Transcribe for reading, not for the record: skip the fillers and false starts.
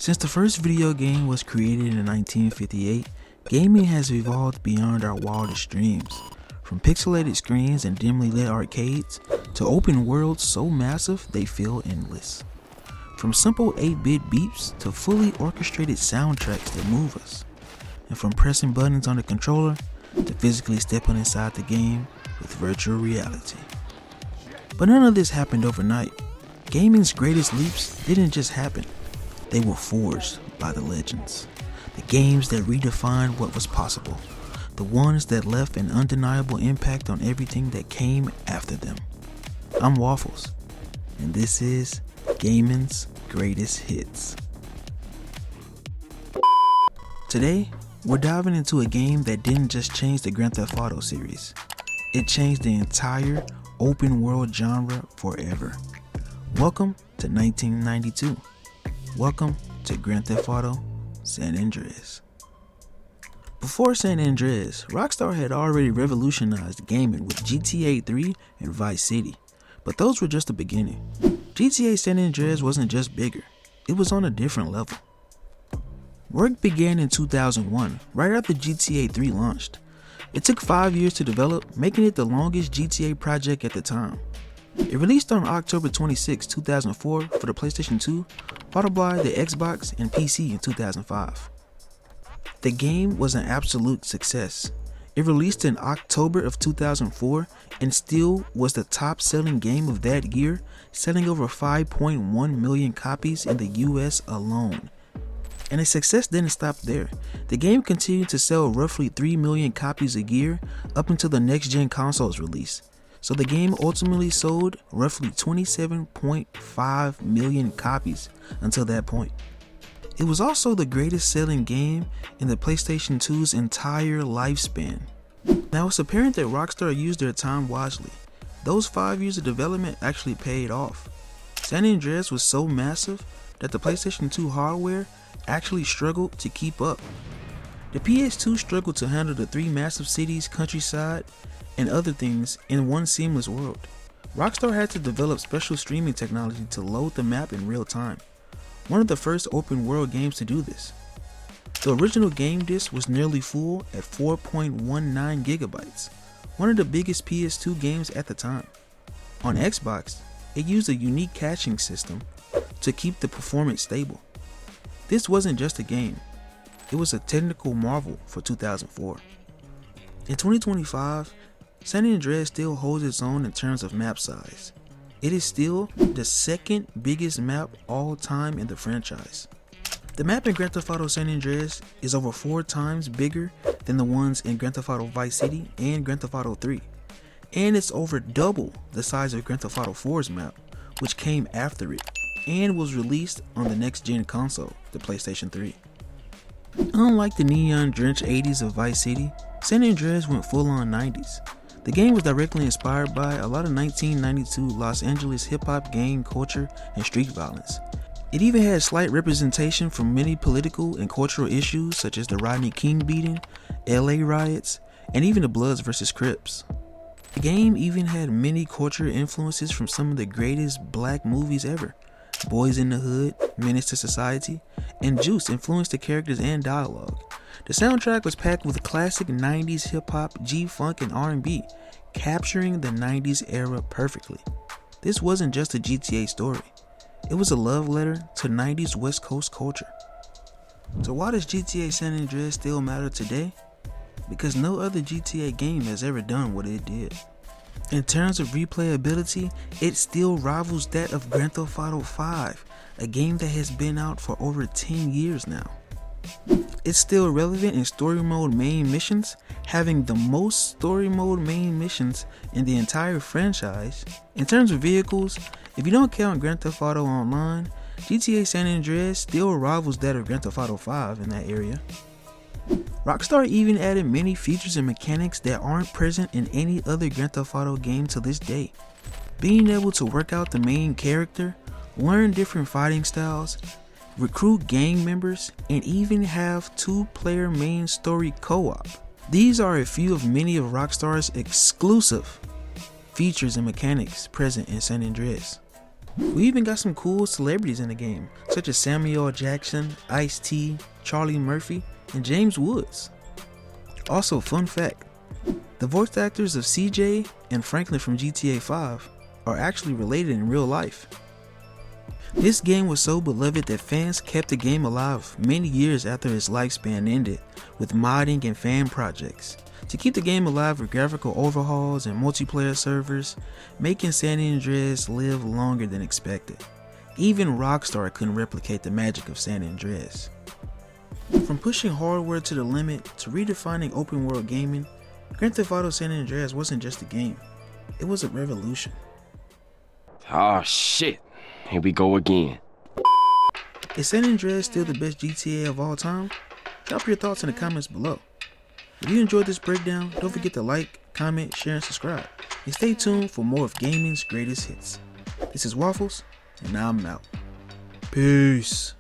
Since the first video game was created in 1958, gaming has evolved beyond our wildest dreams. From pixelated screens and dimly lit arcades, to open worlds so massive they feel endless. From simple 8-bit beeps to fully orchestrated soundtracks that move us. And from pressing buttons on the controller to physically stepping inside the game with virtual reality. But none of this happened overnight. Gaming's greatest leaps didn't just happen. They were forged by the legends. The games that redefined what was possible. The ones that left an undeniable impact on everything that came after them. I'm Waffles, and this is Gaming's Greatest Hits. Today, we're diving into a game that didn't just change the Grand Theft Auto series. It changed the entire open world genre forever. Welcome to 1992. Welcome to Grand Theft Auto San Andreas. Before San Andreas, Rockstar had already revolutionized gaming with GTA 3 and Vice City, but those were just the beginning. GTA San Andreas wasn't just bigger, it was on a different level. Work began in 2001, right after GTA 3 launched. It took 5 years to develop, making it the longest GTA project at the time. It released on October 26, 2004 for the PlayStation 2, followed by the Xbox and PC in 2005. The game was an absolute success. It released in October of 2004 and still was the top selling game of that year, selling over 5.1 million copies in the US alone. And its success didn't stop there. The game continued to sell roughly 3 million copies a year up until the next gen console's release. So the game ultimately sold roughly 27.5 million copies until that point. It was also the greatest selling game in the PlayStation 2's entire lifespan. Now it's apparent that Rockstar used their time wisely. Those 5 years of development actually paid off. San Andreas was so massive that the PlayStation 2 hardware actually struggled to keep up. The PS2 struggled to handle the 3 massive cities, countryside, and other things in one seamless world. Rockstar had to develop special streaming technology to load the map in real time. One of the first open world games to do this. The original game disc was nearly full at 4.19 gigabytes, one of the biggest PS2 games at the time. On Xbox, it used a unique caching system to keep the performance stable. This wasn't just a game, it was a technical marvel for 2004. In 2025, San Andreas still holds its own in terms of map size. It is still the second biggest map all time in the franchise. The map in Grand Theft Auto San Andreas is over 4 times bigger than the ones in Grand Theft Auto Vice City and Grand Theft Auto 3. And it's over double the size of Grand Theft Auto 4's map, which came after it and was released on the next gen console, the PlayStation 3. Unlike the neon-drenched 80s of Vice City, San Andreas went full on 90s. The game was directly inspired by a lot of 1992 Los Angeles hip-hop gang culture and street violence. It even had slight representation from many political and cultural issues such as the Rodney King beating, LA riots, and even the Bloods vs. Crips. The game even had many cultural influences from some of the greatest black movies ever. Boys in the Hood, Menace to Society, and Juice influenced the characters and dialogue. The soundtrack was packed with classic 90s hip-hop, G-funk, and R&B, capturing the 90s era perfectly. This wasn't just a GTA story. It was a love letter to 90s West Coast culture. So why does GTA San Andreas still matter today? Because no other GTA game has ever done what it did. In terms of replayability, it still rivals that of Grand Theft Auto 5, a game that has been out for over 10 years now. It's still relevant in story mode main missions, having the most story mode main missions in the entire franchise. In terms of vehicles, if you don't count Grand Theft Auto Online, GTA San Andreas still rivals that of Grand Theft Auto 5 in that area. Rockstar even added many features and mechanics that aren't present in any other Grand Theft Auto game to this day. Being able to work out the main character, learn different fighting styles, recruit gang members, and even have 2-player main story co-op. These are a few of many of Rockstar's exclusive features and mechanics present in San Andreas. We even got some cool celebrities in the game, such as Samuel L. Jackson, Ice-T, Charlie Murphy, and James Woods. Also, fun fact, the voice actors of CJ and Franklin from GTA 5 are actually related in real life. This game was so beloved that fans kept the game alive many years after its lifespan ended with modding and fan projects to keep the game alive with graphical overhauls and multiplayer servers, making San Andreas live longer than expected. Even Rockstar couldn't replicate the magic of San Andreas. From pushing hardware to the limit to redefining open world gaming, Grand Theft Auto San Andreas wasn't just a game, it was a revolution. Oh shit, here we go again. Is San Andreas still the best GTA of all time? Drop your thoughts in the comments below. If you enjoyed this breakdown, don't forget to like, comment, share, and subscribe. And stay tuned for more of gaming's greatest hits. This is Waffles, and I'm out. Peace.